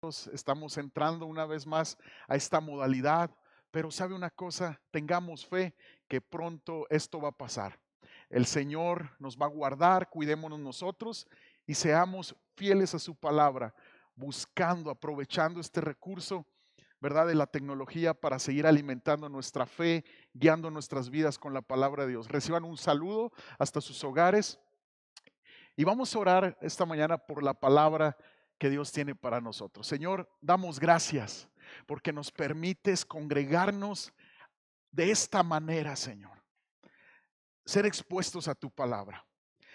Estamos entrando una vez más a esta modalidad, pero sabe una cosa, tengamos fe que pronto esto va a pasar. El Señor nos va a guardar, cuidémonos nosotros y seamos fieles a su palabra, buscando, aprovechando este recurso, ¿verdad?, de la tecnología para seguir alimentando nuestra fe, guiando nuestras vidas con la palabra de Dios. Reciban un saludo hasta sus hogares. Y vamos a orar esta mañana por la palabra que Dios tiene para nosotros. Señor, damos gracias porque nos permites congregarnos de esta manera, Señor. Ser expuestos a tu palabra.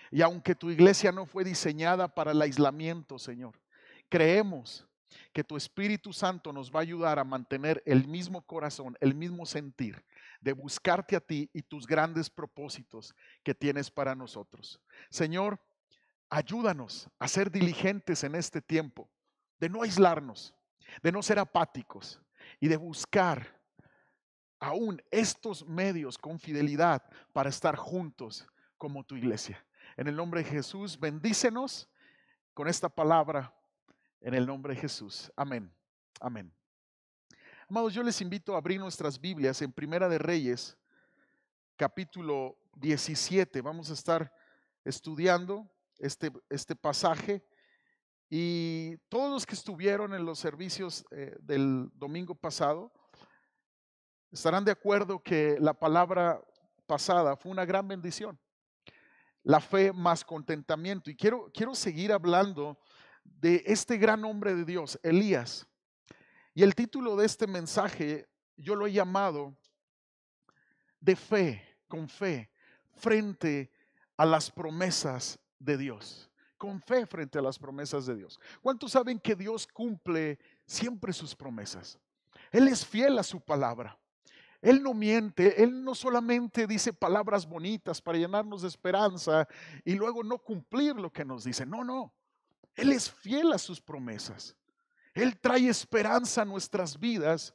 Y aunque tu iglesia no fue diseñada para el aislamiento, Señor, creemos que tu Espíritu Santo nos va a ayudar a mantener el mismo corazón, el mismo sentir de buscarte a ti y tus grandes propósitos que tienes para nosotros. Señor, ayúdanos a ser diligentes en este tiempo, de no aislarnos, de no ser apáticos y de buscar aún estos medios con fidelidad para estar juntos como tu iglesia. En el nombre de Jesús, bendícenos con esta palabra en el nombre de Jesús. Amén. Amén. Amados, yo les invito a abrir nuestras Biblias en Primera de Reyes, capítulo 17. Vamos a estar estudiando este pasaje. Y todos los que estuvieron en los servicios del domingo pasado estarán de acuerdo que la palabra pasada fue una gran bendición. La fe más contentamiento. Y quiero seguir hablando de este gran hombre de Dios, Elías. Y el título de este mensaje yo lo he llamado de fe, con fe, frente a las promesas de Dios. Con fe frente a las promesas de Dios. ¿Cuántos saben que Dios cumple siempre sus promesas? Él es fiel a su palabra. Él no miente, Él no solamente dice palabras bonitas para llenarnos de esperanza y luego no cumplir lo que nos dice. No, no. Él es fiel a sus promesas. Él trae esperanza a nuestras vidas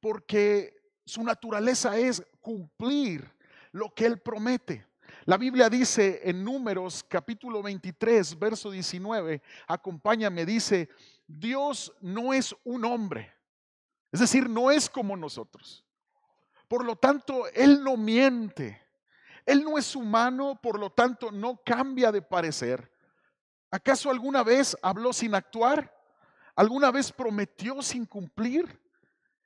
porque su naturaleza es cumplir lo que Él promete. La Biblia dice en Números capítulo 23, verso 19, acompáñame, dice, Dios no es un hombre, es decir, no es como nosotros. Por lo tanto, Él no miente. Él no es humano, por lo tanto, no cambia de parecer. ¿Acaso alguna vez habló sin actuar? ¿Alguna vez prometió sin cumplir?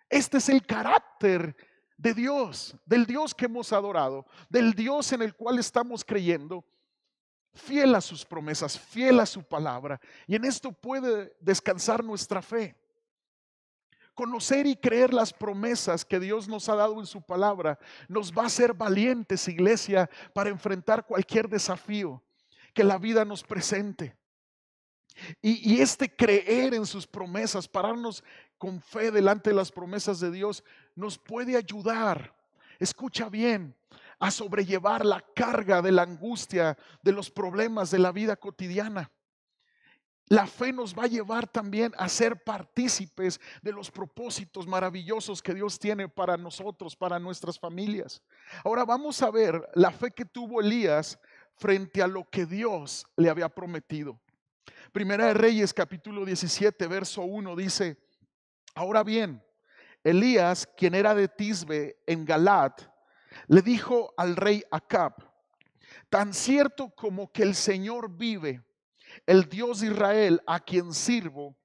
Este es el carácter de Dios, del Dios que hemos adorado, del Dios en el cual estamos creyendo, fiel a sus promesas, fiel a su palabra. Y en esto puede descansar nuestra fe. Conocer y creer las promesas que Dios nos ha dado en su palabra nos va a hacer valientes, iglesia, para enfrentar cualquier desafío que la vida nos presente. Y este creer en sus promesas, pararnos con fe delante de las promesas de Dios, nos puede ayudar, escucha bien, a sobrellevar la carga de la angustia, de los problemas de la vida cotidiana. La fe nos va a llevar también a ser partícipes de los propósitos maravillosos que Dios tiene para nosotros, para nuestras familias. Ahora vamos a ver la fe que tuvo Elías frente a lo que Dios le había prometido. Primera de Reyes capítulo 17 verso 1 dice, ahora bien, Elías, quien era de Tisbe en Galaad, le dijo al rey Acab, tan cierto como que el Señor vive, el Dios de Israel a quien sirvo,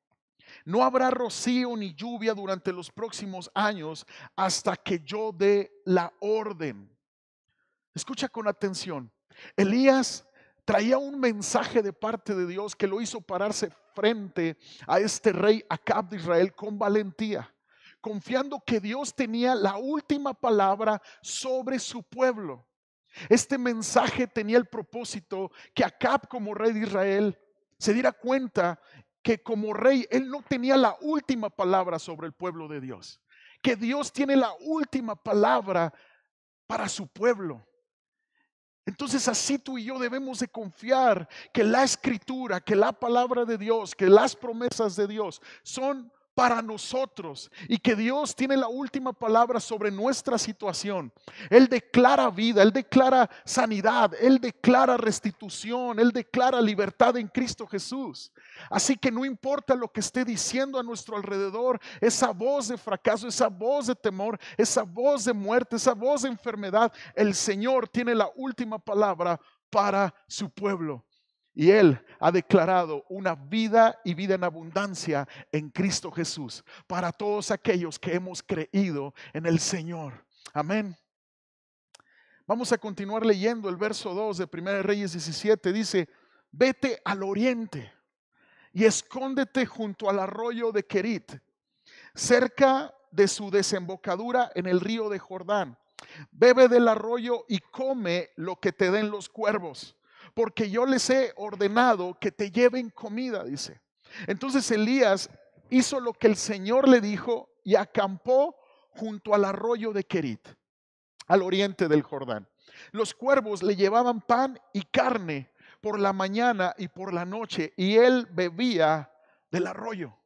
no habrá rocío ni lluvia durante los próximos años hasta que yo dé la orden. Escucha con atención. Elías traía un mensaje de parte de Dios que lo hizo pararse frente a este rey Acab de Israel con valentía, confiando que Dios tenía la última palabra sobre su pueblo. Este mensaje tenía el propósito que Acab, como rey de Israel, se diera cuenta que como rey él no tenía la última palabra sobre el pueblo de Dios, que Dios tiene la última palabra para su pueblo. Entonces así tú y yo debemos de confiar que la escritura, que la palabra de Dios, que las promesas de Dios son para nosotros y que Dios tiene la última palabra sobre nuestra situación. Él declara vida, Él declara sanidad, Él declara restitución, Él declara libertad en Cristo Jesús. Así que no importa lo que esté diciendo a nuestro alrededor, esa voz de fracaso, esa voz de temor, esa voz de muerte, esa voz de enfermedad, el Señor tiene la última palabra para su pueblo. Y Él ha declarado una vida y vida en abundancia en Cristo Jesús para todos aquellos que hemos creído en el Señor. Amén. Vamos a continuar leyendo el verso 2 de 1 Reyes 17. Dice: vete al oriente y escóndete junto al arroyo de Querit, cerca de su desembocadura en el río de Jordán. Bebe del arroyo y come lo que te den los cuervos, porque yo les he ordenado que te lleven comida, dice. Entonces Elías hizo lo que el Señor le dijo y acampó junto al arroyo de Querit, al oriente del Jordán. Los cuervos le llevaban pan y carne por la mañana y por la noche, y él bebía del arroyo.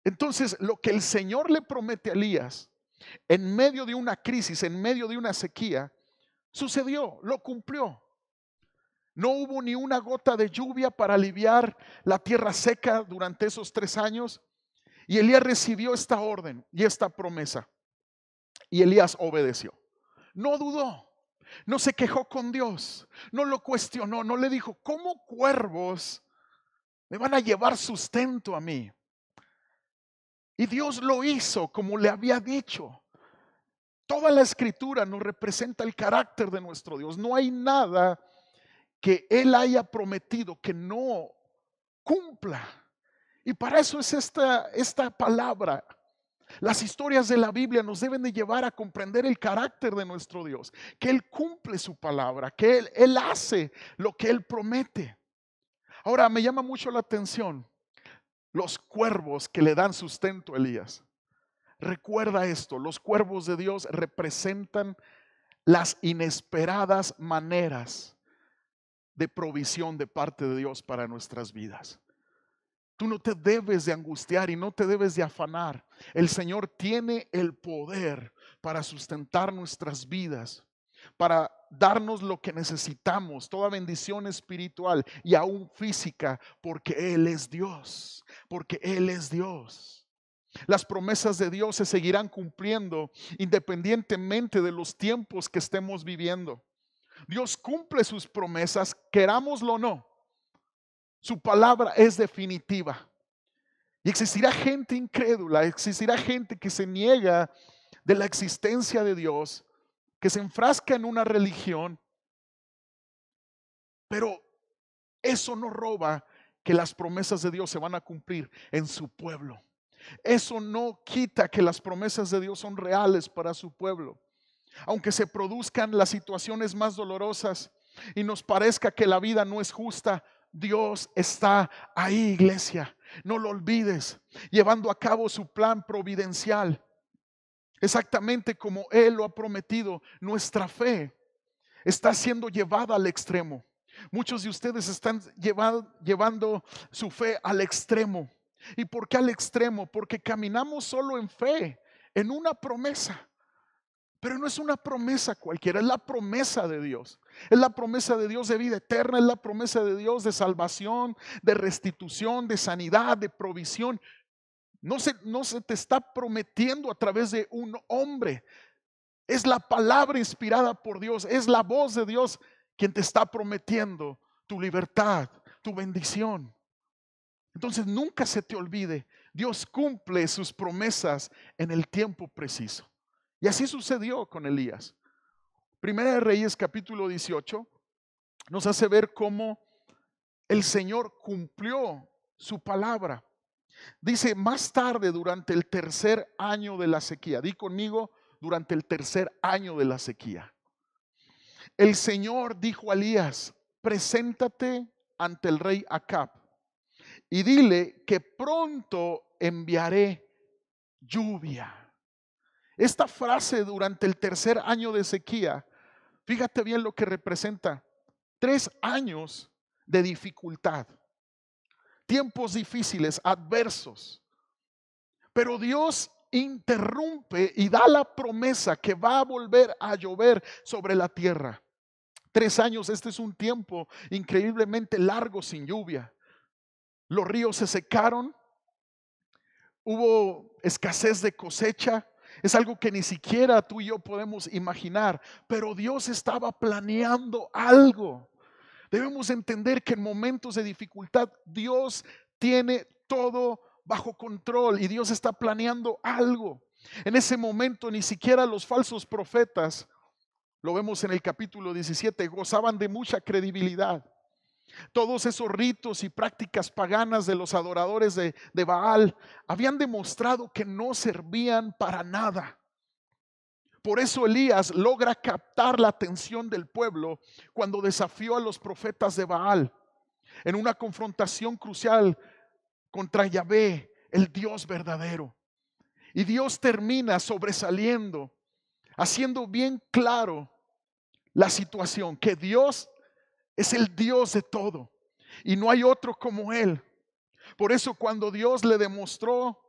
Entonces, lo que el Señor le promete a Elías en medio de una crisis, en medio de una sequía, sucedió, lo cumplió. No hubo ni una gota de lluvia para aliviar la tierra seca durante esos 3 años. Y Elías recibió esta orden y esta promesa. Y Elías obedeció. No dudó, no se quejó con Dios, no lo cuestionó, no le dijo: ¿cómo cuervos me van a llevar sustento a mí? Y Dios lo hizo como le había dicho. Toda la escritura nos representa el carácter de nuestro Dios. No hay nada que Él haya prometido que no cumpla. Y para eso es esta palabra. Las historias de la Biblia nos deben de llevar a comprender el carácter de nuestro Dios, que Él cumple su palabra, que Él hace lo que Él promete. Ahora me llama mucho la atención los cuervos que le dan sustento a Elías. Recuerda esto: los cuervos de Dios representan las inesperadas maneras de provisión de parte de Dios para nuestras vidas. Tú no te debes de angustiar y no te debes de afanar. El Señor tiene el poder para sustentar nuestras vidas, para darnos lo que necesitamos, toda bendición espiritual y aún física, porque Él es Dios, porque Él es Dios. Las promesas de Dios se seguirán cumpliendo independientemente de los tiempos que estemos viviendo. Dios cumple sus promesas, querámoslo o no. Su palabra es definitiva. Y existirá gente incrédula, existirá gente que se niega de la existencia de Dios, que se enfrasca en una religión, pero eso no roba que las promesas de Dios se van a cumplir en su pueblo. Eso no quita que las promesas de Dios son reales para su pueblo. Aunque se produzcan las situaciones más dolorosas y nos parezca que la vida no es justa, Dios está ahí, iglesia. No lo olvides, llevando a cabo su plan providencial, exactamente como Él lo ha prometido. Nuestra fe está siendo llevada al extremo. Muchos de ustedes están llevando su fe al extremo. ¿Y por qué al extremo? Porque caminamos solo en fe, en una promesa. Pero no es una promesa cualquiera, es la promesa de Dios. Es la promesa de Dios de vida eterna, es la promesa de Dios de salvación, de restitución, de sanidad, de provisión. No se te está prometiendo a través de un hombre. Es la palabra inspirada por Dios, es la voz de Dios quien te está prometiendo tu libertad, tu bendición. Entonces nunca se te olvide, Dios cumple sus promesas en el tiempo preciso. Y así sucedió con Elías. Primera de Reyes capítulo 18 nos hace ver cómo el Señor cumplió su palabra. Dice: más tarde, durante el 3er año de la sequía. Di conmigo: durante el 3er año de la sequía. El Señor dijo a Elías: preséntate ante el rey Acab y dile que pronto enviaré lluvia. Esta frase, durante el 3er año de sequía, fíjate bien lo que representa: 3 años de dificultad, tiempos difíciles, adversos. Pero Dios interrumpe y da la promesa que va a volver a llover sobre la tierra. 3 años, este es un tiempo increíblemente largo sin lluvia. Los ríos se secaron, hubo escasez de cosecha. Es algo que ni siquiera tú y yo podemos imaginar, pero Dios estaba planeando algo. Debemos entender que en momentos de dificultad Dios tiene todo bajo control y Dios está planeando algo. En ese momento ni siquiera los falsos profetas, lo vemos en el capítulo 17, gozaban de mucha credibilidad. Todos esos ritos y prácticas paganas de los adoradores de Baal habían demostrado que no servían para nada. Por eso Elías logra captar la atención del pueblo cuando desafió a los profetas de Baal en una confrontación crucial contra Yahvé, el Dios verdadero. Y Dios termina sobresaliendo, haciendo bien claro la situación, que Dios es el Dios de todo y no hay otro como Él. Por eso cuando Dios le demostró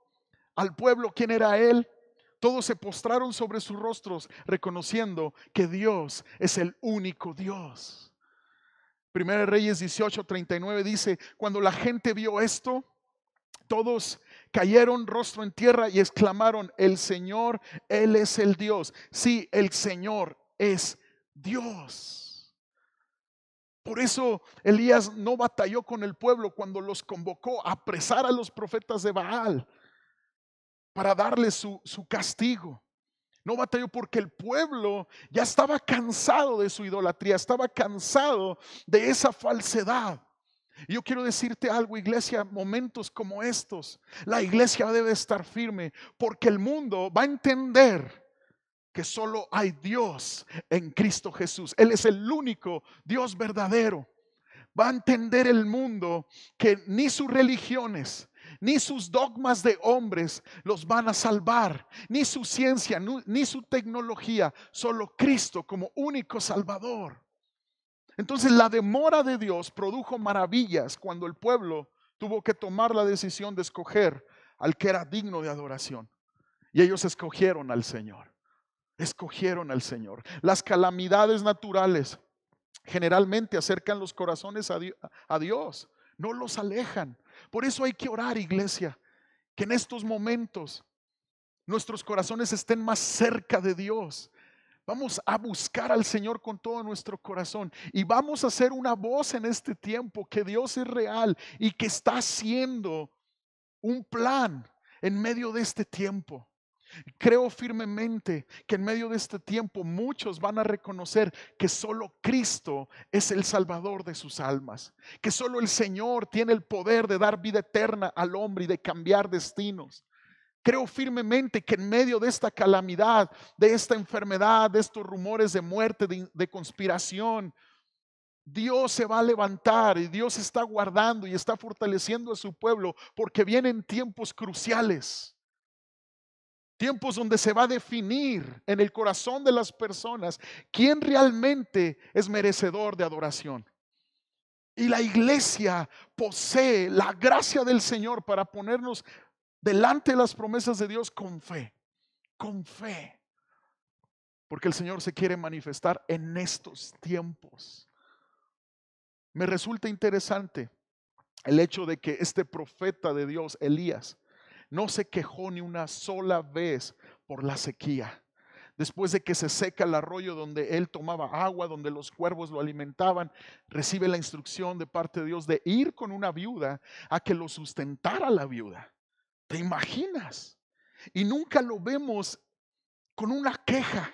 al pueblo quién era Él, todos se postraron sobre sus rostros reconociendo que Dios es el único Dios. Primera de Reyes 18:39 dice: cuando la gente vio esto, todos cayeron rostro en tierra y exclamaron: el Señor, Él es el Dios. Sí, el Señor es Dios. Por eso Elías no batalló con el pueblo cuando los convocó a apresar a los profetas de Baal para darles su castigo. No batalló porque el pueblo ya estaba cansado de su idolatría, estaba cansado de esa falsedad. Y yo quiero decirte algo, iglesia, momentos como estos, la iglesia debe estar firme porque el mundo va a entender que solo hay Dios en Cristo Jesús. Él es el único Dios verdadero. Va a entender el mundo que ni sus religiones, ni sus dogmas de hombres los van a salvar, ni su ciencia, ni su tecnología, solo Cristo como único Salvador. Entonces la demora de Dios produjo maravillas cuando el pueblo tuvo que tomar la decisión de escoger al que era digno de adoración. Y ellos escogieron al Señor. Escogieron al Señor. Las calamidades naturales generalmente acercan los corazones a Dios, no los alejan. Por eso hay que orar, iglesia, que en estos momentos nuestros corazones estén más cerca de Dios. Vamos a buscar al Señor con todo nuestro corazón y vamos a hacer una voz en este tiempo que Dios es real y que está haciendo un plan en medio de este tiempo. Creo firmemente que en medio de este tiempo muchos van a reconocer que solo Cristo es el Salvador de sus almas, que solo el Señor tiene el poder de dar vida eterna al hombre y de cambiar destinos. Creo firmemente que en medio de esta calamidad, de esta enfermedad, de estos rumores de muerte, de conspiración, Dios se va a levantar y Dios está guardando y está fortaleciendo a su pueblo porque vienen tiempos cruciales. Tiempos donde se va a definir en el corazón de las personas quién realmente es merecedor de adoración. Y la iglesia posee la gracia del Señor para ponernos delante de las promesas de Dios con fe. Con fe. Porque el Señor se quiere manifestar en estos tiempos. Me resulta interesante el hecho de que este profeta de Dios, Elías, no se quejó ni una sola vez por la sequía. Después de que se seca el arroyo donde él tomaba agua, donde los cuervos lo alimentaban, recibe la instrucción de parte de Dios de ir con una viuda a que lo sustentara la viuda. ¿Te imaginas? Y nunca lo vemos con una queja.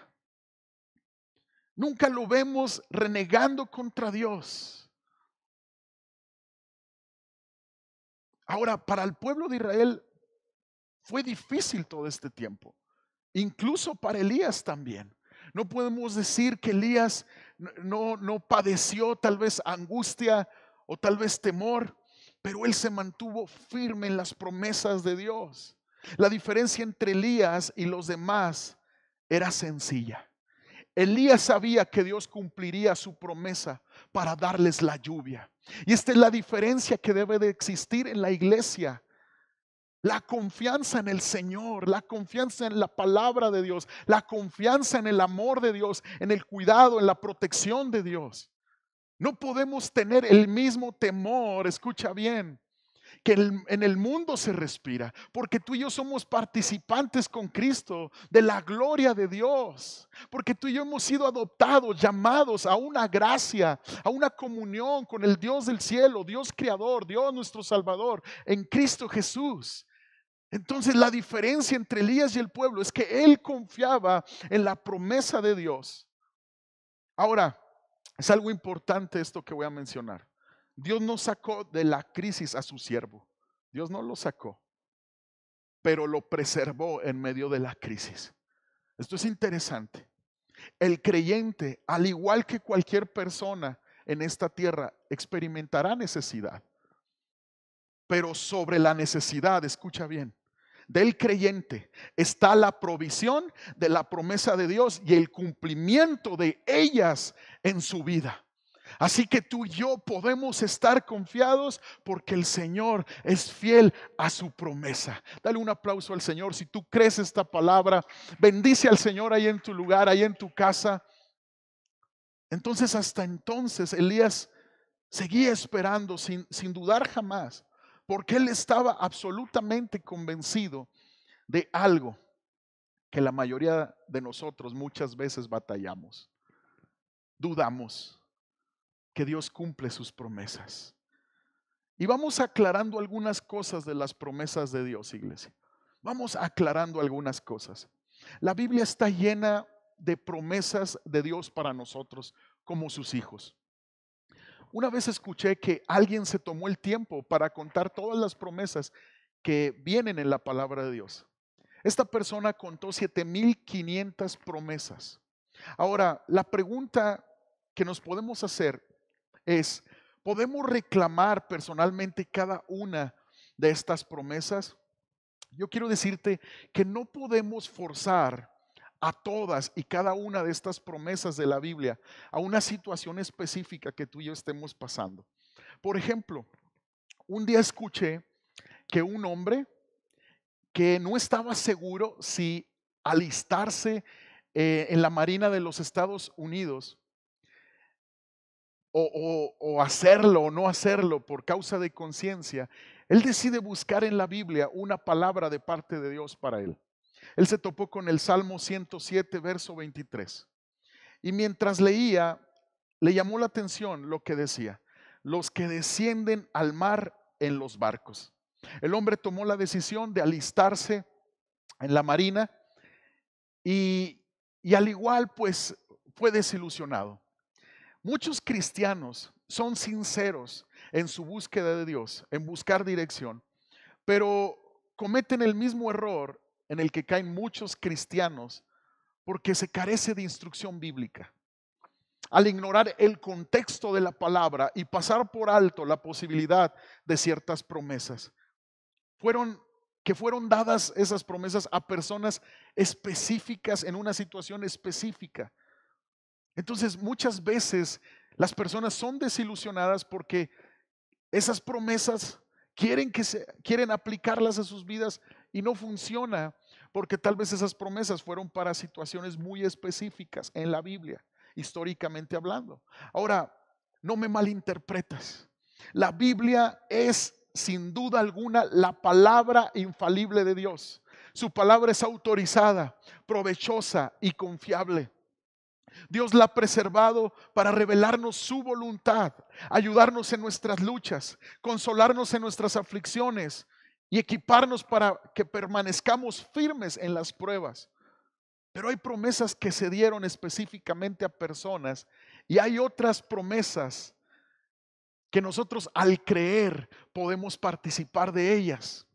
Nunca lo vemos renegando contra Dios. Ahora, para el pueblo de Israel fue difícil todo este tiempo. Incluso para Elías también. No podemos decir que Elías no padeció tal vez angustia o tal vez temor, pero él se mantuvo firme en las promesas de Dios. La diferencia entre Elías y los demás era sencilla. Elías sabía que Dios cumpliría su promesa para darles la lluvia. Y esta es la diferencia que debe de existir en la iglesia. La confianza en el Señor, la confianza en la palabra de Dios, la confianza en el amor de Dios, en el cuidado, en la protección de Dios. No podemos tener el mismo temor, escucha bien, que en el mundo se respira, porque tú y yo somos participantes con Cristo de la gloria de Dios, porque tú y yo hemos sido adoptados, llamados a una gracia, a una comunión con el Dios del cielo, Dios creador, Dios nuestro Salvador, en Cristo Jesús. Entonces la diferencia entre Elías y el pueblo es que él confiaba en la promesa de Dios. Ahora, es algo importante esto que voy a mencionar. Dios no sacó de la crisis a su siervo. Dios no lo sacó, pero lo preservó en medio de la crisis. Esto es interesante. El creyente, al igual que cualquier persona en esta tierra, experimentará necesidad. Pero sobre la necesidad, escucha bien, del creyente está la provisión de la promesa de Dios y el cumplimiento de ellas en su vida. Así que tú y yo podemos estar confiados porque el Señor es fiel a su promesa. Dale un aplauso al Señor si tú crees esta palabra. Bendice al Señor ahí en tu lugar, ahí en tu casa. Entonces hasta entonces Elías seguía esperando sin dudar jamás, porque él estaba absolutamente convencido de algo que la mayoría de nosotros muchas veces batallamos. Dudamos que Dios cumple sus promesas. Y vamos aclarando algunas cosas de las promesas de Dios, iglesia. Vamos aclarando algunas cosas. La Biblia está llena de promesas de Dios para nosotros como sus hijos. Una vez escuché que alguien se tomó el tiempo para contar todas las promesas que vienen en la palabra de Dios. Esta persona contó 7,500 promesas. Ahora, la pregunta que nos podemos hacer es, ¿podemos reclamar personalmente cada una de estas promesas? Yo quiero decirte que no podemos forzar a todas y cada una de estas promesas de la Biblia a una situación específica que tú y yo estemos pasando. Por ejemplo, un día escuché que un hombre que no estaba seguro si alistarse en la Marina de los Estados Unidos o hacerlo o no hacerlo por causa de conciencia, él decide buscar en la Biblia una palabra de parte de Dios para él. Él se topó con el Salmo 107, verso 23. Y mientras leía, le llamó la atención lo que decía: los que descienden al mar en los barcos. El hombre tomó la decisión de alistarse en la marina y al igual pues fue desilusionado. Muchos cristianos son sinceros en su búsqueda de Dios, en buscar dirección, pero cometen el mismo error en el que caen muchos cristianos porque se carece de instrucción bíblica. Al ignorar el contexto de la palabra y pasar por alto la posibilidad de ciertas promesas, fueron dadas esas promesas a personas específicas en una situación específica. Entonces, muchas veces las personas son desilusionadas porque esas promesas quieren aplicarlas a sus vidas y no funciona, porque tal vez esas promesas fueron para situaciones muy específicas en la Biblia, históricamente hablando. Ahora, no me malinterpretas. La Biblia es sin duda alguna la palabra infalible de Dios. Su palabra es autorizada, provechosa y confiable. Dios la ha preservado para revelarnos su voluntad, ayudarnos en nuestras luchas, consolarnos en nuestras aflicciones y equiparnos para que permanezcamos firmes en las pruebas. Pero hay promesas que se dieron específicamente a personas y hay otras promesas que nosotros al creer podemos participar de ellas.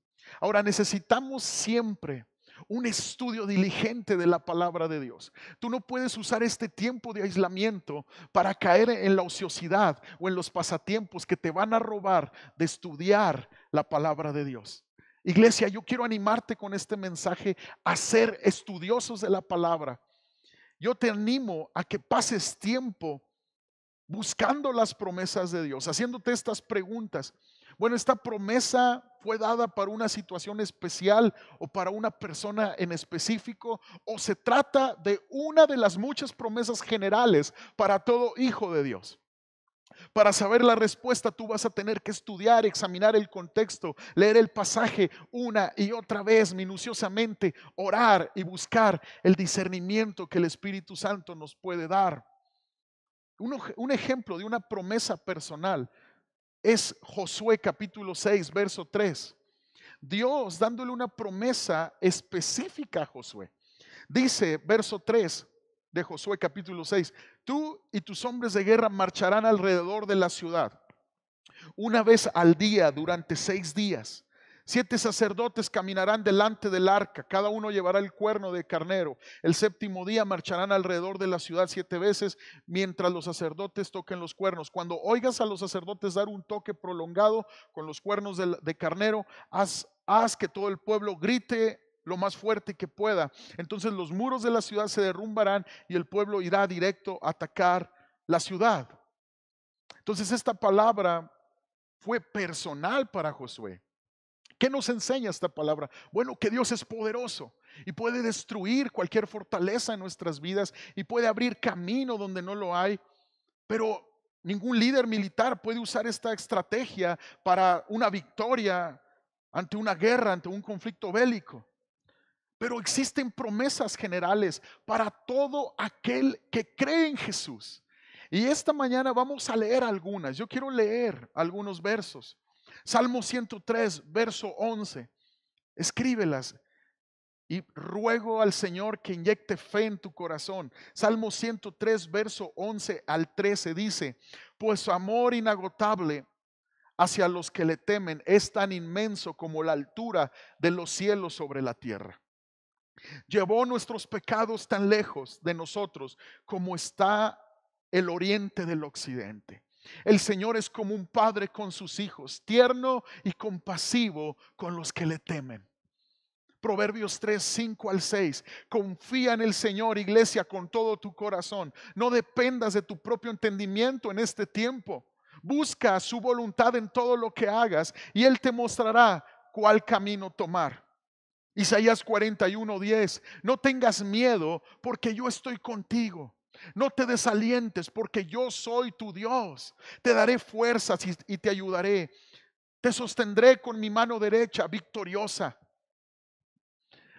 Ahora necesitamos siempre un estudio diligente de la palabra de Dios. Tú no puedes usar este tiempo de aislamiento para caer en la ociosidad o en los pasatiempos que te van a robar de estudiar la palabra de Dios. Iglesia, yo quiero animarte con este mensaje a ser estudiosos de la palabra. Yo te animo a que pases tiempo buscando las promesas de Dios, haciéndote estas preguntas. Bueno, esta promesa fue dada para una situación especial o para una persona en específico, o se trata de una de las muchas promesas generales para todo hijo de Dios. Para saber la respuesta, tú vas a tener que estudiar, examinar el contexto, leer el pasaje una y otra vez minuciosamente, orar y buscar el discernimiento que el Espíritu Santo nos puede dar. Un ejemplo de una promesa personal es Josué capítulo 6, verso 3. Dios dándole una promesa específica a Josué. Dice, verso 3 de Josué capítulo 6, tú y tus hombres de guerra marcharán alrededor de la ciudad una vez al día durante 6 días. 7 sacerdotes caminarán delante del arca, cada uno llevará el cuerno de carnero. El séptimo día marcharán alrededor de la ciudad 7 veces mientras los sacerdotes toquen los cuernos. Cuando oigas a los sacerdotes dar un toque prolongado con los cuernos de carnero, haz que todo el pueblo grite lo más fuerte que pueda. Entonces los muros de la ciudad se derrumbarán y el pueblo irá directo a atacar la ciudad. Entonces esta palabra fue personal para Josué. ¿Qué nos enseña esta palabra? Bueno, que Dios es poderoso y puede destruir cualquier fortaleza en nuestras vidas y puede abrir camino donde no lo hay, pero ningún líder militar puede usar esta estrategia para una victoria ante una guerra, ante un conflicto bélico. Pero existen promesas generales para todo aquel que cree en Jesús. Y esta mañana vamos a leer algunas. Yo quiero leer algunos versos. Salmo 103, verso 11. Escríbelas y ruego al Señor que inyecte fe en tu corazón. Salmo 103, verso 11 al 13 dice, pues su amor inagotable hacia los que le temen es tan inmenso como la altura de los cielos sobre la tierra. Llevó nuestros pecados tan lejos de nosotros como está el oriente del occidente. El Señor es como un padre con sus hijos, tierno y compasivo con los que le temen. Proverbios 3, 5 al 6. Confía en el Señor, iglesia, con todo tu corazón. No dependas de tu propio entendimiento en este tiempo. Busca su voluntad en todo lo que hagas y Él te mostrará cuál camino tomar. Isaías 41:10, no tengas miedo porque yo estoy contigo. No te desalientes porque yo soy tu Dios. Te daré fuerzas y te ayudaré. Te sostendré con mi mano derecha victoriosa.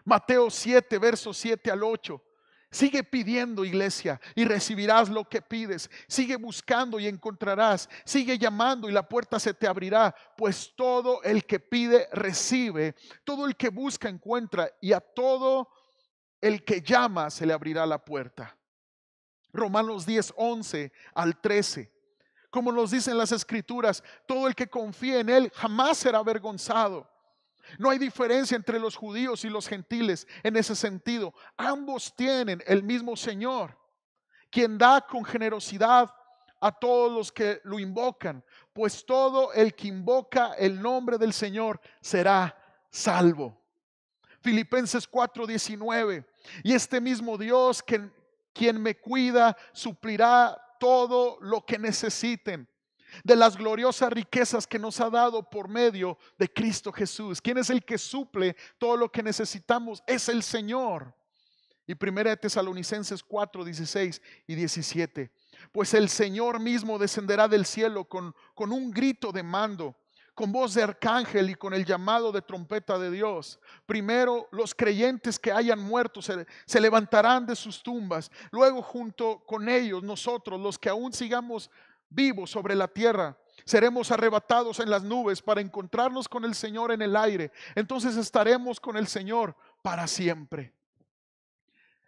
Mateo 7, versos 7 al 8. Sigue pidiendo, iglesia, y recibirás lo que pides. Sigue buscando y encontrarás. Sigue llamando y la puerta se te abrirá. Pues todo el que pide, recibe. Todo el que busca, encuentra. Y a todo el que llama, se le abrirá la puerta. Romanos 10, 11 al 13. Como nos dicen las escrituras, todo el que confía en Él jamás será avergonzado. No hay diferencia entre los judíos y los gentiles en ese sentido. Ambos tienen el mismo Señor, quien da con generosidad a todos los que lo invocan, pues todo el que invoca el nombre del Señor será salvo. Filipenses 4:19. Y este mismo Dios, quien me cuida, suplirá todo lo que necesiten de las gloriosas riquezas que nos ha dado por medio de Cristo Jesús. ¿Quién es el que suple todo lo que necesitamos? Es el Señor. Y 1 Tesalonicenses 4:16 y 17. Pues el Señor mismo descenderá del cielo con un grito de mando, con voz de arcángel y con el llamado de trompeta de Dios. Primero los creyentes que hayan muerto se levantarán de sus tumbas. Luego junto con ellos nosotros, los que aún sigamos vivos sobre la tierra, seremos arrebatados en las nubes para encontrarnos con el Señor en el aire. Entonces estaremos con el Señor para siempre.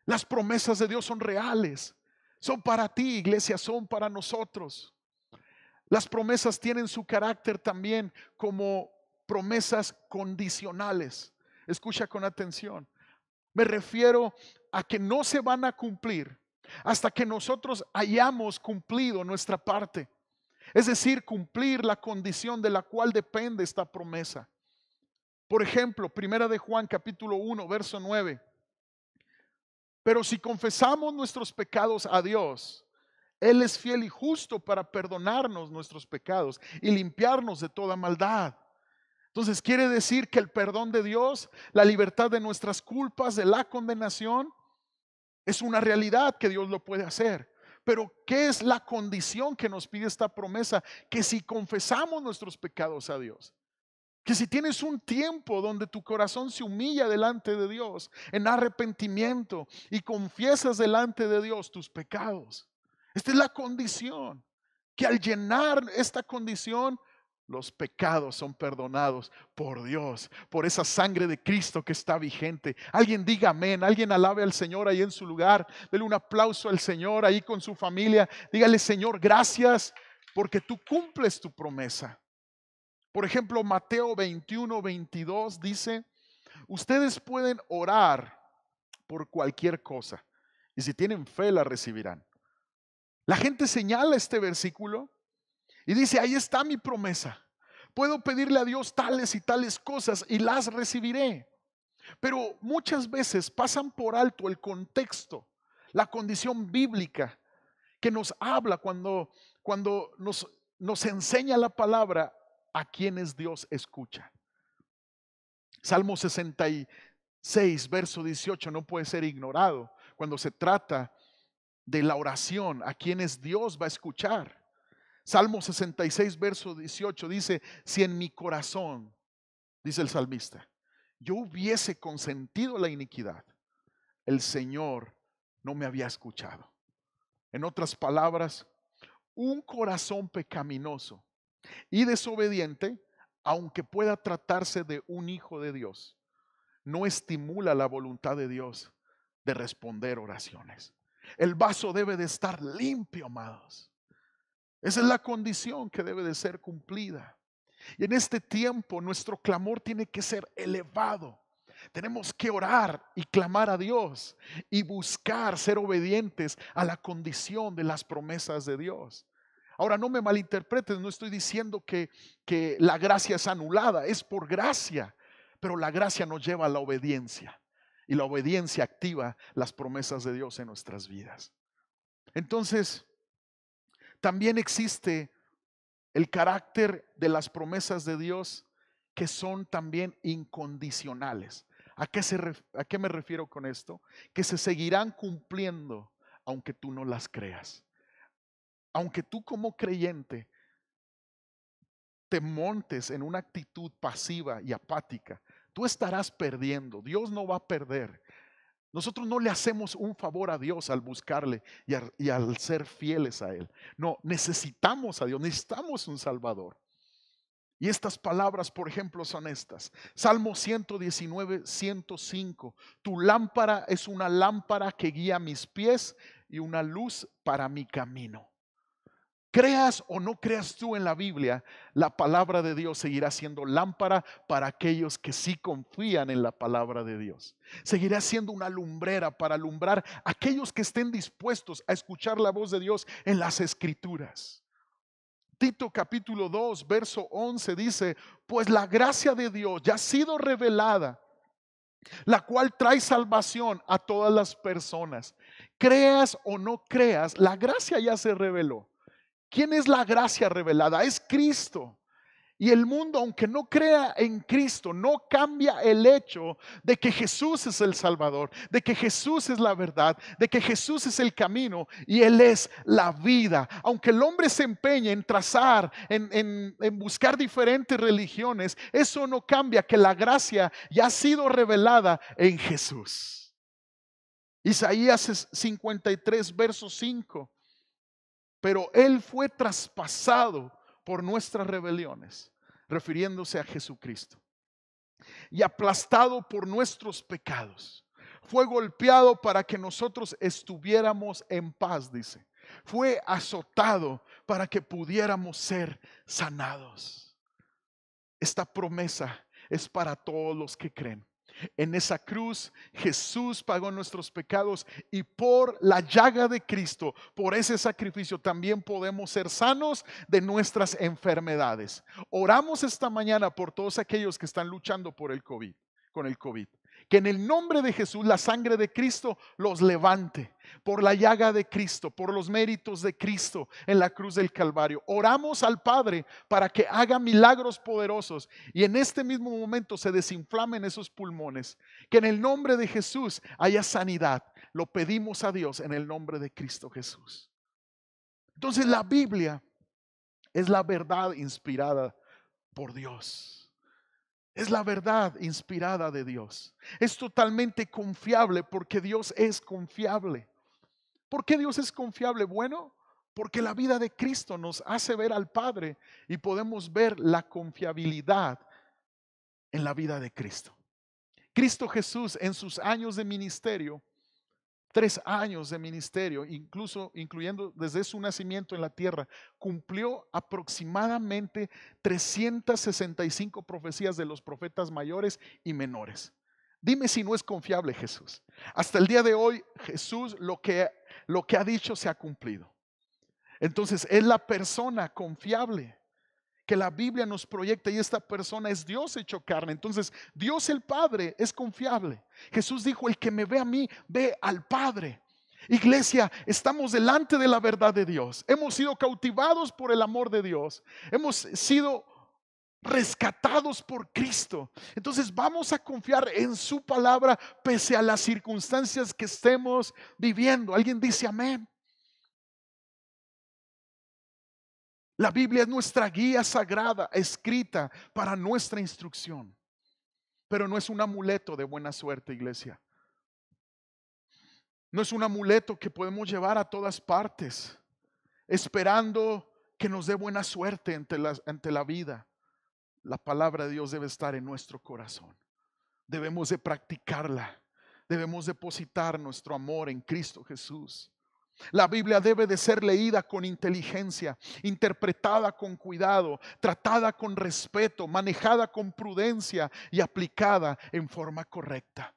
Las promesas de Dios son reales. Son para ti, iglesia, son para nosotros. Las promesas tienen su carácter también como promesas condicionales. Escucha con atención. Me refiero a que no se van a cumplir hasta que nosotros hayamos cumplido nuestra parte. Es decir, cumplir la condición de la cual depende esta promesa. Por ejemplo, Primera de Juan capítulo 1, verso 9. Pero si confesamos nuestros pecados a Dios, Él es fiel y justo para perdonarnos nuestros pecados y limpiarnos de toda maldad. Entonces quiere decir que el perdón de Dios, la libertad de nuestras culpas, de la condenación, es una realidad que Dios lo puede hacer. Pero ¿qué es la condición que nos pide esta promesa? Que si confesamos nuestros pecados a Dios, que si tienes un tiempo donde tu corazón se humilla delante de Dios en arrepentimiento y confiesas delante de Dios tus pecados. Esta es la condición, que al llenar esta condición, los pecados son perdonados por Dios, por esa sangre de Cristo que está vigente. Alguien diga amén, alguien alabe al Señor ahí en su lugar. Dele un aplauso al Señor ahí con su familia. Dígale, Señor, gracias porque tú cumples tu promesa. Por ejemplo, Mateo 21-22 dice: ustedes pueden orar por cualquier cosa y si tienen fe la recibirán. La gente señala este versículo y dice: ahí está mi promesa. Puedo pedirle a Dios tales y tales cosas y las recibiré. Pero muchas veces pasan por alto el contexto, la condición bíblica que nos habla cuando nos enseña la palabra a quienes Dios escucha. Salmo 66, verso 18 no puede ser ignorado cuando se trata de la oración, a quienes Dios va a escuchar. Salmo 66, verso 18 dice: si en mi corazón, dice el salmista, yo hubiese consentido la iniquidad, el Señor no me había escuchado. En otras palabras, un corazón pecaminoso y desobediente, aunque pueda tratarse de un hijo de Dios, no estimula la voluntad de Dios de responder oraciones. El vaso debe de estar limpio, amados. Esa es la condición que debe de ser cumplida. Y en este tiempo nuestro clamor tiene que ser elevado. Tenemos que orar y clamar a Dios y buscar ser obedientes a la condición de las promesas de Dios. Ahora, no me malinterpretes, no estoy diciendo que la gracia es anulada, es por gracia, pero la gracia nos lleva a la obediencia y la obediencia activa las promesas de Dios en nuestras vidas. Entonces, también existe el carácter de las promesas de Dios que son también incondicionales. ¿A qué me refiero con esto? Que se seguirán cumpliendo aunque tú no las creas. Aunque tú como creyente te montes en una actitud pasiva y apática, tú estarás perdiendo. Dios no va a perder. Nosotros no le hacemos un favor a Dios al buscarle y al ser fieles a Él. No, necesitamos a Dios, necesitamos un Salvador. Y estas palabras, por ejemplo, son estas. Salmo 119, 105. Tu lámpara es una lámpara que guía mis pies y una luz para mi camino. Creas o no creas tú en la Biblia, la palabra de Dios seguirá siendo lámpara para aquellos que sí confían en la palabra de Dios. Seguirá siendo una lumbrera para alumbrar a aquellos que estén dispuestos a escuchar la voz de Dios en las Escrituras. Tito capítulo 2, verso 11 dice: pues la gracia de Dios ya ha sido revelada, la cual trae salvación a todas las personas. Creas o no creas, la gracia ya se reveló. ¿Quién es la gracia revelada? Es Cristo. Y el mundo, aunque no crea en Cristo, no cambia el hecho de que Jesús es el Salvador, de que Jesús es la verdad, de que Jesús es el camino y Él es la vida. Aunque el hombre se empeñe en trazar, en buscar diferentes religiones, eso no cambia que la gracia ya ha sido revelada en Jesús. Isaías 53, verso 5. Pero Él fue traspasado por nuestras rebeliones, refiriéndose a Jesucristo, y aplastado por nuestros pecados. Fue golpeado para que nosotros estuviéramos en paz, dice. Fue azotado para que pudiéramos ser sanados. Esta promesa es para todos los que creen. En esa cruz Jesús pagó nuestros pecados y por la llaga de Cristo, por ese sacrificio también podemos ser sanos de nuestras enfermedades. Oramos esta mañana por todos aquellos que están luchando por el COVID, con el COVID. Que en el nombre de Jesús la sangre de Cristo los levante. Por la llaga de Cristo, por los méritos de Cristo en la cruz del Calvario. Oramos al Padre para que haga milagros poderosos y en este mismo momento se desinflamen esos pulmones. Que en el nombre de Jesús haya sanidad. Lo pedimos a Dios en el nombre de Cristo Jesús. Entonces la Biblia es la verdad inspirada por Dios. Es la verdad inspirada de Dios. Es totalmente confiable porque Dios es confiable. ¿Por qué Dios es confiable? Bueno, porque la vida de Cristo nos hace ver al Padre y podemos ver la confiabilidad en la vida de Cristo. Cristo Jesús en sus años de ministerio, 3 años de ministerio, incluyendo desde su nacimiento en la tierra, cumplió aproximadamente 365 profecías de los profetas mayores y menores. Dime si no es confiable Jesús. Hasta el día de hoy Jesús lo que ha dicho se ha cumplido. Entonces es la persona confiable que la Biblia nos proyecta y esta persona es Dios hecho carne. Entonces Dios el Padre es confiable. Jesús dijo: el que me ve a mí, ve al Padre. Iglesia, estamos delante de la verdad de Dios. Hemos sido cautivados por el amor de Dios. Hemos sido rescatados por Cristo. Entonces vamos a confiar en su palabra pese a las circunstancias que estemos viviendo. ¿Alguien dice amén? La Biblia es nuestra guía sagrada, escrita para nuestra instrucción. Pero no es un amuleto de buena suerte, iglesia. No es un amuleto que podemos llevar a todas partes, esperando que nos dé buena suerte ante la vida. La palabra de Dios debe estar en nuestro corazón. Debemos de practicarla. Debemos depositar nuestro amor en Cristo Jesús. La Biblia debe de ser leída con inteligencia, interpretada con cuidado, tratada con respeto, manejada con prudencia y aplicada en forma correcta.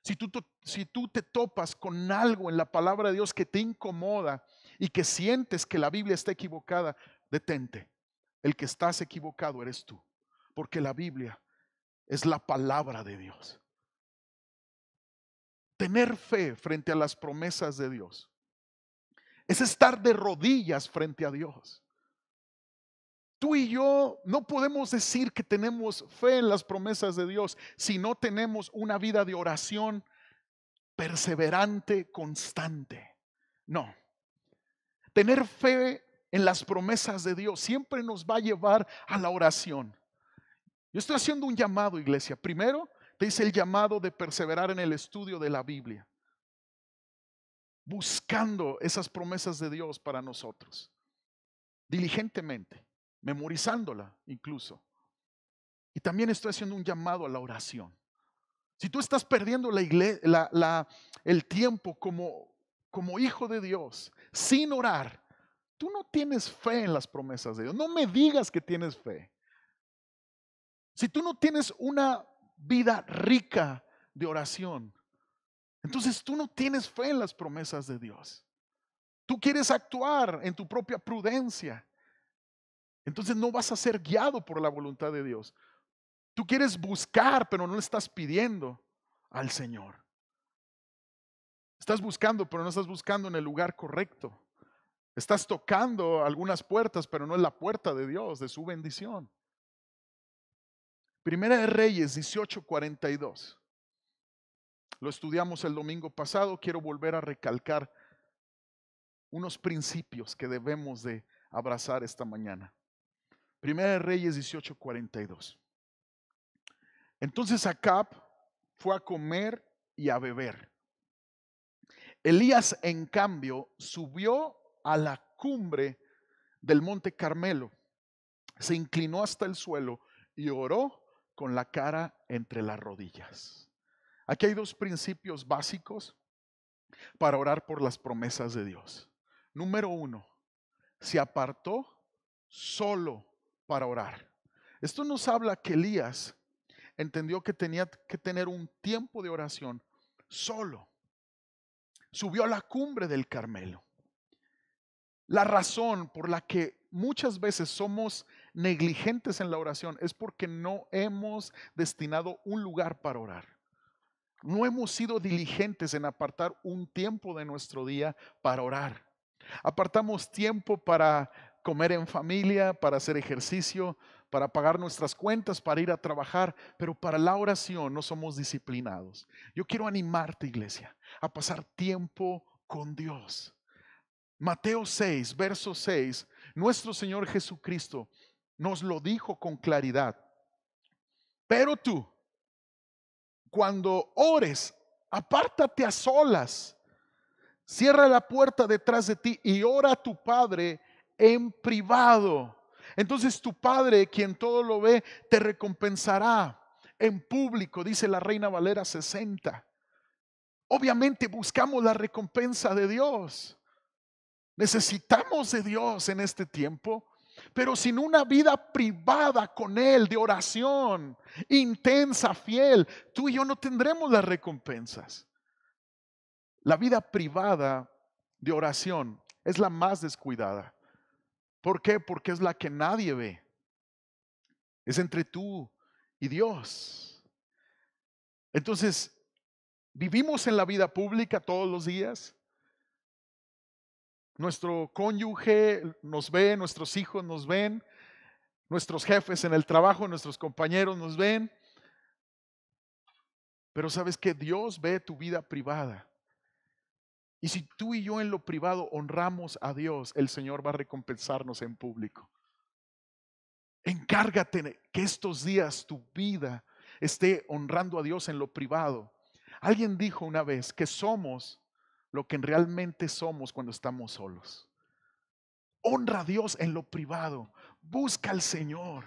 Si tú te topas con algo en la palabra de Dios que te incomoda y que sientes que la Biblia está equivocada, detente. El que estás equivocado eres tú, porque la Biblia es la palabra de Dios. Tener fe frente a las promesas de Dios es estar de rodillas frente a Dios. Tú y yo no podemos decir que tenemos fe en las promesas de Dios si no tenemos una vida de oración perseverante, constante. No. Tener fe en las promesas de Dios siempre nos va a llevar a la oración. Yo estoy haciendo un llamado, iglesia. Primero, te hice el llamado de perseverar en el estudio de la Biblia, buscando esas promesas de Dios para nosotros, diligentemente, memorizándola incluso. Y también estoy haciendo un llamado a la oración. Si tú estás perdiendo el tiempo como hijo de Dios sin orar, tú no tienes fe en las promesas de Dios. No me digas que tienes fe. Si tú no tienes una vida rica de oración, entonces tú no tienes fe en las promesas de Dios. Tú quieres actuar en tu propia prudencia. Entonces no vas a ser guiado por la voluntad de Dios. Tú quieres buscar, pero no estás pidiendo al Señor. Estás buscando, pero no estás buscando en el lugar correcto. Estás tocando algunas puertas, pero no es la puerta de Dios, de su bendición. Primera de Reyes 18:42. Lo estudiamos el domingo pasado. Quiero volver a recalcar unos principios que debemos de abrazar esta mañana. Primera de Reyes 18:42. Entonces Acab fue a comer y a beber. Elías, en cambio, subió a la cumbre del monte Carmelo, se inclinó hasta el suelo y oró con la cara entre las rodillas. Aquí hay 2 principios básicos para orar por las promesas de Dios. Número 1, se apartó solo para orar. Esto nos habla que Elías entendió que tenía que tener un tiempo de oración solo. Subió a la cumbre del Carmelo. La razón por la que muchas veces somos negligentes en la oración es porque no hemos destinado un lugar para orar. No hemos sido diligentes en apartar un tiempo de nuestro día para orar. Apartamos tiempo para comer en familia, para hacer ejercicio, para pagar nuestras cuentas, para ir a trabajar, pero para la oración no somos disciplinados. Yo quiero animarte, iglesia, a pasar tiempo con Dios. Mateo 6, verso 6, nuestro Señor Jesucristo nos lo dijo con claridad. Pero tú, cuando ores, apártate a solas, cierra la puerta detrás de ti y ora a tu Padre en privado. Entonces tu Padre, quien todo lo ve, te recompensará en público, dice la Reina Valera 60. Obviamente buscamos la recompensa de Dios. Necesitamos de Dios en este tiempo, pero sin una vida privada con Él, de oración intensa, fiel, tú y yo no tendremos las recompensas. La vida privada de oración es la más descuidada. ¿Por qué? Porque es la que nadie ve. Es entre tú y Dios. Entonces, vivimos en la vida pública todos los días. Nuestro cónyuge nos ve, nuestros hijos nos ven, nuestros jefes en el trabajo, nuestros compañeros nos ven. Pero sabes que Dios ve tu vida privada. Y si tú y yo en lo privado honramos a Dios, el Señor va a recompensarnos en público. Encárgate que estos días tu vida esté honrando a Dios en lo privado. Alguien dijo una vez que somos lo que realmente somos cuando estamos solos. Honra a Dios en lo privado. Busca al Señor.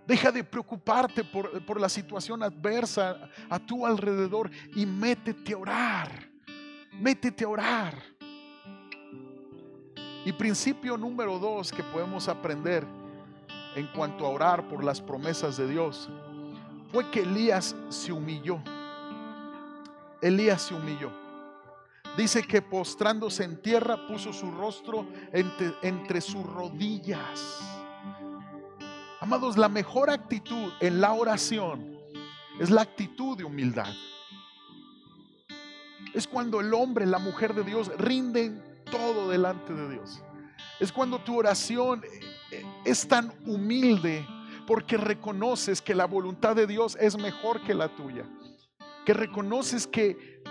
Deja de preocuparte por la situación adversa a tu alrededor y métete a orar. Métete a orar. Y principio número 2 que podemos aprender en cuanto a orar por las promesas de Dios fue que Elías se humilló. Elías se humilló. Dice que postrándose en tierra puso su rostro entre sus rodillas. Amados, la mejor actitud en la oración es la actitud de humildad. Es cuando el hombre, la mujer de Dios rinden todo delante de Dios. Es cuando tu oración es tan humilde porque reconoces que la voluntad de Dios es mejor que la tuya. Que reconoces que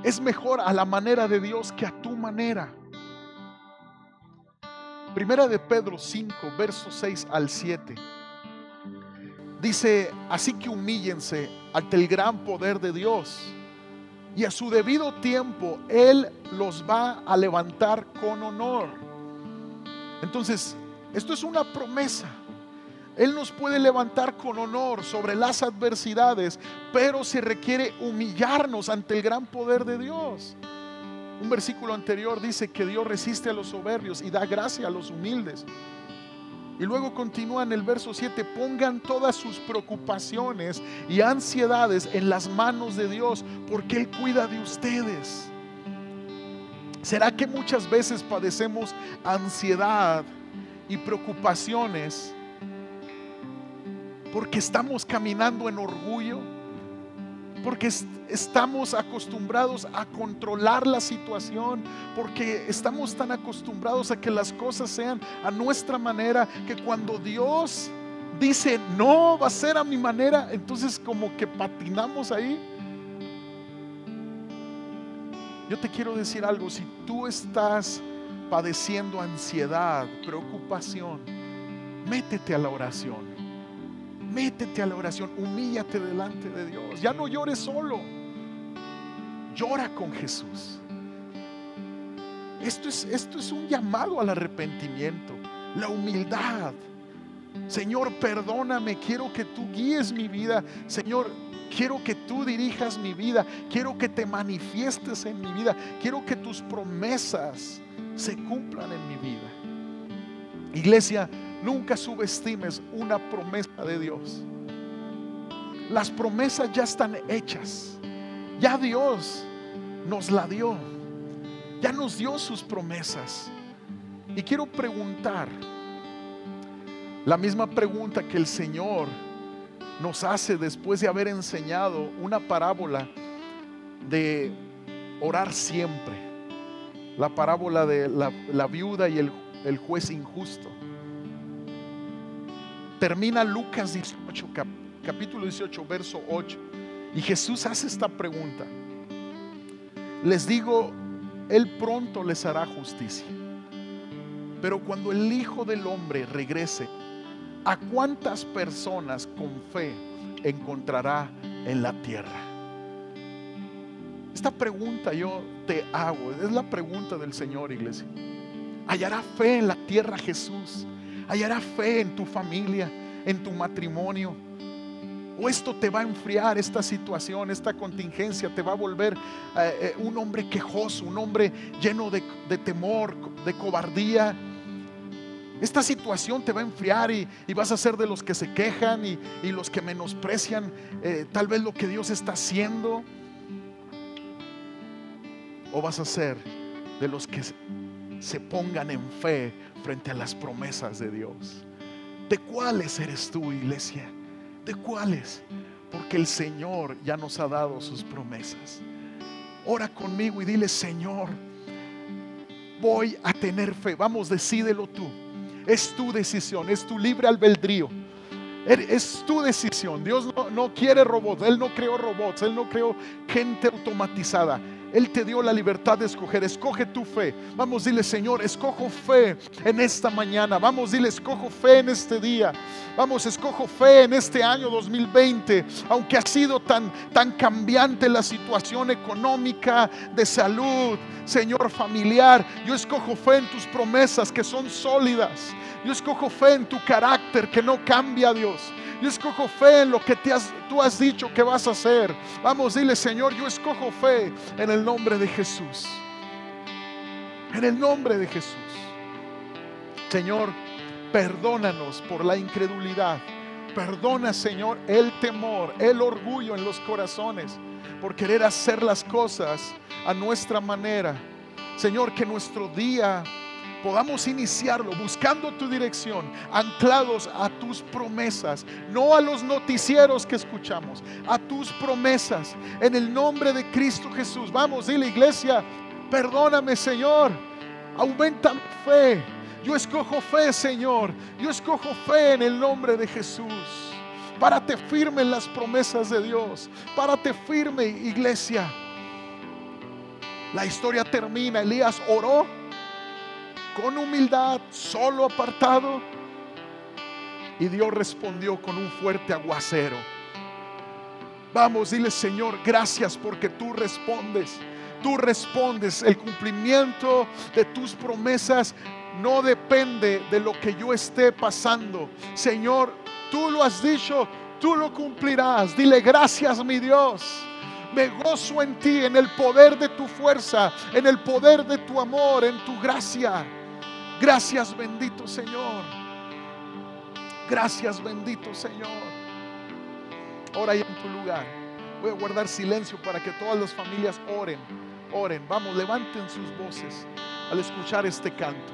es mejor a la manera de Dios que a tu manera. Primera de Pedro 5, versos 6 al 7. Dice, así que humíllense ante el gran poder de Dios y a su debido tiempo Él los va a levantar con honor. Entonces, esto es una promesa. Él nos puede levantar con honor sobre las adversidades, pero se requiere humillarnos ante el gran poder de Dios. Un versículo anterior dice que Dios resiste a los soberbios y da gracia a los humildes. Y luego continúa en el verso 7, pongan todas sus preocupaciones y ansiedades en las manos de Dios, porque Él cuida de ustedes. ¿Será que muchas veces padecemos ansiedad y preocupaciones porque estamos caminando en orgullo? Porque estamos acostumbrados a controlar la situación, porque estamos tan acostumbrados a que las cosas sean a nuestra manera, que cuando Dios dice no, va a ser a mi manera, entonces como que patinamos ahí. Yo te quiero decir algo, si tú estás padeciendo ansiedad, preocupación, métete a la oración. Métete a la oración, humíllate delante de Dios. Ya no llores solo, llora con Jesús. Esto es un llamado al arrepentimiento, la humildad. Señor, perdóname, quiero que tú guíes mi vida. Señor, quiero que tú dirijas mi vida. Quiero que te manifiestes en mi vida. Quiero que tus promesas se cumplan en mi vida. Iglesia, nunca subestimes una promesa de Dios. Las promesas ya están hechas. Ya Dios nos la dio. Ya nos dio sus promesas. Y quiero preguntar la misma pregunta que el Señor nos hace después de haber enseñado una parábola de orar siempre. La parábola de la viuda y el juez injusto. Termina Lucas 18, capítulo 18, verso 8. Y Jesús hace esta pregunta. Les digo, Él pronto les hará justicia. Pero cuando el Hijo del Hombre regrese, ¿a cuántas personas con fe encontrará en la tierra? Esta pregunta yo te hago, es la pregunta del Señor, iglesia. ¿Hallará fe en la tierra Jesús? ¿Hallará fe en tu familia, en tu matrimonio? ¿O esto te va a enfriar, esta situación, esta contingencia te va a volver un hombre quejoso, un hombre lleno de temor, de cobardía? Esta situación te va a enfriar y vas a ser de los que se quejan y los que menosprecian tal vez lo que Dios está haciendo. ¿O vas a ser de los que se pongan en fe frente a las promesas de Dios? ¿De cuáles eres tú, iglesia? ¿De cuáles? Porque el Señor ya nos ha dado sus promesas. Ora conmigo y dile: Señor, voy a tener fe. Vamos, decídelo tú. Es tu decisión, es tu libre albedrío. Es tu decisión. Dios no quiere robots. Él no creó robots. Él no creó gente automatizada. Él te dio la libertad de escoger. Escoge tu fe. Vamos, dile: Señor, escojo fe en esta mañana. Vamos, dile: escojo fe en este día. Vamos, escojo fe en este año 2020. Aunque ha sido tan cambiante la situación económica, de salud, Señor, familiar, yo escojo fe en tus promesas que son sólidas. Yo escojo fe en tu carácter que no cambia, Dios. Yo escojo fe en lo que tú has dicho que vas a hacer. Vamos, dile: Señor, yo escojo fe en el nombre de Jesús. En el nombre de Jesús. Señor, perdónanos por la incredulidad. Perdona, Señor, el temor, el orgullo en los corazones por querer hacer las cosas a nuestra manera. Señor, que nuestro día podamos iniciarlo buscando tu dirección, anclados a tus promesas, no a los noticieros que escuchamos, a tus promesas, en el nombre de Cristo Jesús. Vamos, dile, iglesia: perdóname, Señor, aumenta mi fe. Yo escojo fe, Señor. Yo escojo fe en el nombre de Jesús. Párate firme en las promesas de Dios. Párate firme, iglesia. La historia termina. Elías oró con humildad, solo, apartado, y Dios respondió con un fuerte aguacero. Vamos, dile: Señor, gracias porque tú respondes. Tú respondes. El cumplimiento de tus promesas no depende de lo que yo esté pasando. Señor, tú lo has dicho, tú lo cumplirás. Dile: gracias, mi Dios. Me gozo en ti, en el poder de tu fuerza, en el poder de tu amor, en tu gracia. Gracias, bendito Señor. Gracias, bendito Señor. Ora ahí en tu lugar. Voy a guardar silencio para que todas las familias oren. Oren. Vamos, levanten sus voces al escuchar este canto.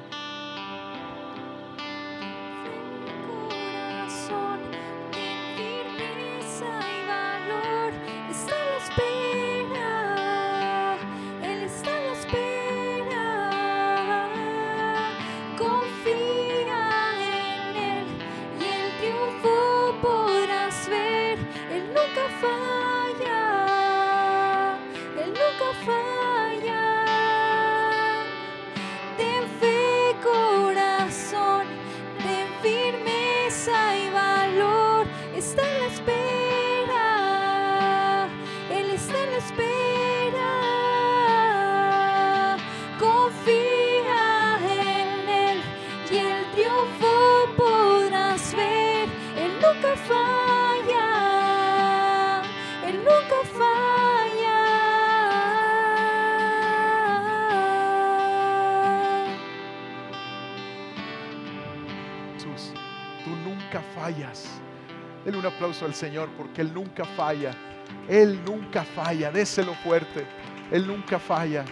Denle un aplauso al Señor porque Él nunca falla. Él nunca falla. Déselo fuerte. Él nunca falla.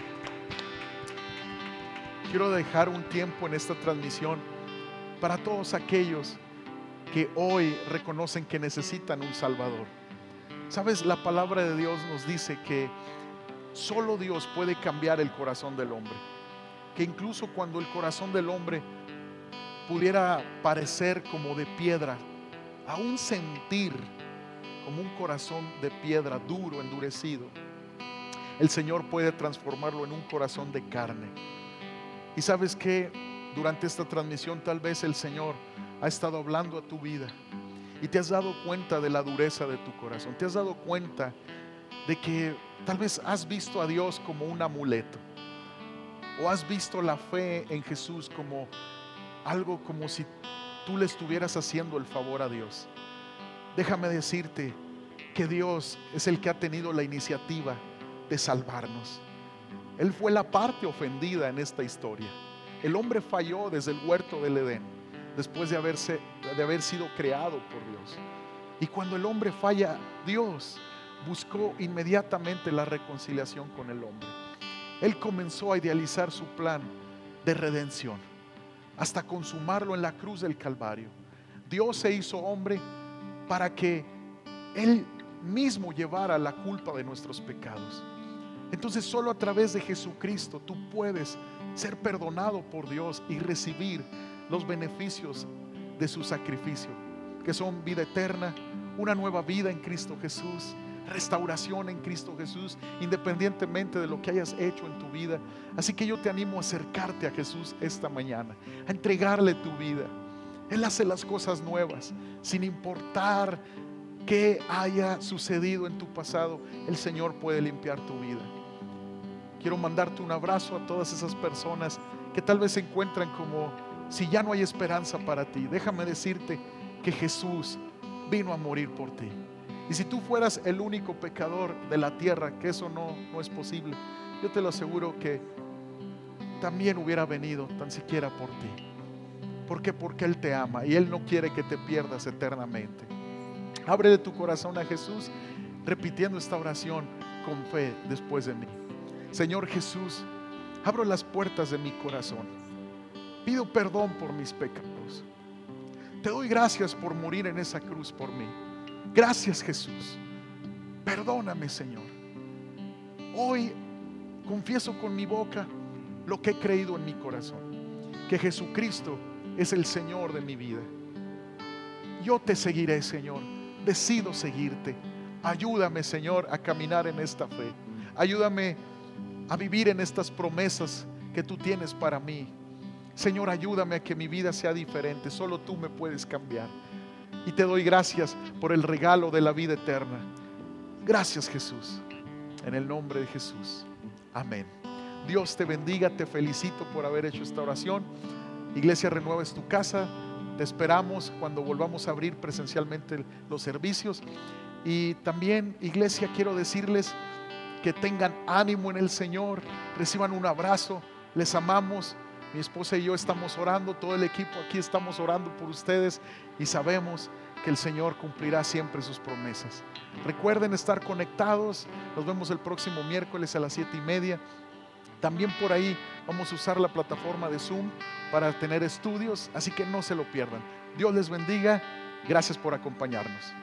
Quiero dejar un tiempo en esta transmisión para todos aquellos que hoy reconocen que necesitan un Salvador. Sabes, la palabra de Dios nos dice que Solo Dios puede cambiar el corazón del hombre. Que incluso cuando el corazón del hombre pudiera parecer como de piedra, aún sentir como un corazón de piedra duro, endurecido, el Señor puede transformarlo en un corazón de carne. Y sabes que durante esta transmisión tal vez el Señor ha estado hablando a tu vida y te has dado cuenta de la dureza de tu corazón. Te has dado cuenta de que tal vez has visto a Dios como un amuleto, o has visto la fe en Jesús como algo, como si tú le estuvieras haciendo el favor a Dios. Déjame decirte que Dios es el que ha tenido la iniciativa de salvarnos. Él fue la parte ofendida en esta historia. El hombre falló desde el huerto del Edén, después de haber sido creado por Dios. Y cuando el hombre falla, Dios buscó inmediatamente la reconciliación con el hombre. Él comenzó a idealizar su plan de redención hasta consumarlo en la cruz del Calvario. Dios se hizo hombre para que Él mismo llevara la culpa de nuestros pecados. Entonces solo a través de Jesucristo tú puedes ser perdonado por Dios y recibir los beneficios de su sacrificio, que son vida eterna, una nueva vida en Cristo Jesús, restauración en Cristo Jesús, independientemente de lo que hayas hecho en tu vida. Así que yo te animo a acercarte a Jesús esta mañana, a entregarle tu vida. Él hace las cosas nuevas, sin importar qué haya sucedido en tu pasado. El Señor puede limpiar tu vida. Quiero mandarte un abrazo a todas esas personas que tal vez se encuentran como si ya no hay esperanza para ti. Déjame decirte que Jesús vino a morir por ti. Y si tú fueras el único pecador de la tierra, que eso no es posible, yo te lo aseguro que también hubiera venido tan siquiera por ti. ¿Por qué? Porque Él te ama y Él no quiere que te pierdas eternamente. Ábrele tu corazón a Jesús repitiendo esta oración con fe después de mí. Señor Jesús, abro las puertas de mi corazón. Pido perdón por mis pecados. Te doy gracias por morir en esa cruz por mí. Gracias, Jesús. Perdóname, Señor. Hoy confieso con mi boca lo que he creído en mi corazón, que Jesucristo es el Señor de mi vida. Yo te seguiré, Señor. Decido seguirte. Ayúdame, Señor, a caminar en esta fe. Ayúdame a vivir en estas promesas que tú tienes para mí. Señor, ayúdame a que mi vida sea diferente. Solo tú me puedes cambiar. Y te doy gracias por el regalo de la vida eterna. Gracias, Jesús. En el nombre de Jesús. Amén. Dios te bendiga. Te felicito por haber hecho esta oración. Iglesia Renueva es tu casa. Te esperamos cuando volvamos a abrir presencialmente los servicios. Y también, iglesia, quiero decirles que tengan ánimo en el Señor. Reciban un abrazo. Les amamos. Mi esposa y yo estamos orando, todo el equipo aquí estamos orando por ustedes y sabemos que el Señor cumplirá siempre sus promesas. Recuerden estar conectados. Nos vemos el próximo miércoles a las 7:30. También por ahí vamos a usar la plataforma de Zoom para tener estudios, así que no se lo pierdan. Dios les bendiga. Gracias por acompañarnos.